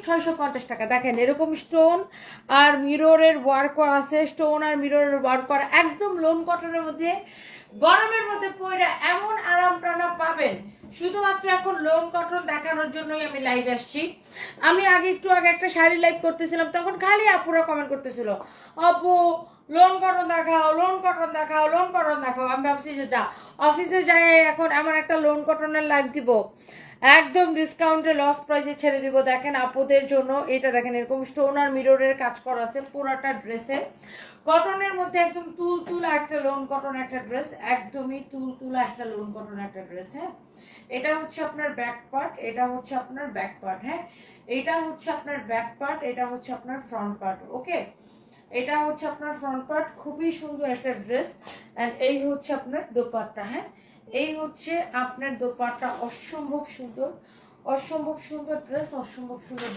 650 টাকা। দেখেন এরকম স্টোন আর মিররের ওয়ার্ক করা আছে, স্টোন আর মিররের ওয়ার্ক করা, একদম লোন কটনের মধ্যে গরমের মধ্যে পরে এমন আরাম টানা পাবেন। শুধুমাত্র এখন লোন কটন দেখানোর জন্যই আমি লাইভ আসছি। আমি একটু আগে একটা শাড়ি লাইভ করতেছিলাম, তখন খালি আপুরা কমেন্ট করতেছিল, আপু লোন কটন দেখাও, লোন কটন দেখাও, লোন কটন দেখাও। আমি ভাবছি যে যা অফিসে যাই এখন এমন একটা লোন কটনের লাইভ দিব, একদম ডিসকাউন্টে লস প্রাইসে ছেড়ে দিব। দেখেন আপুদের জন্য এটা দেখেন, এরকম স্টোন আর মিররের কাজ করা আছে পুরাটা ড্রেসে, কটনের মধ্যে একদম তুলতুলা একটা লোন কটন একটা ড্রেস, একদমই তুলতুলা একটা লোন কটন একটা ড্রেস। হ্যাঁ, এটা হচ্ছে আপনার ব্যাক পার্ট, এটা হচ্ছে আপনার ব্যাক পার্ট। হ্যাঁ, এটা হচ্ছে আপনার ব্যাক পার্ট, এটা হচ্ছে আপনার ফ্রন্ট পার্ট। ওকে, এটা হচ্ছে আপনার ফ্রন্ট পার্ট, খুবই সুন্দর একটা ড্রেস। এন্ড এই হচ্ছে আপনার দোপাট্টা। হ্যাঁ, এই হচ্ছে আপনার দোপাট্টা, অসম্ভব সুন্দর, অসম্ভব সুন্দর ড্রেস, অসম্ভব সুন্দর।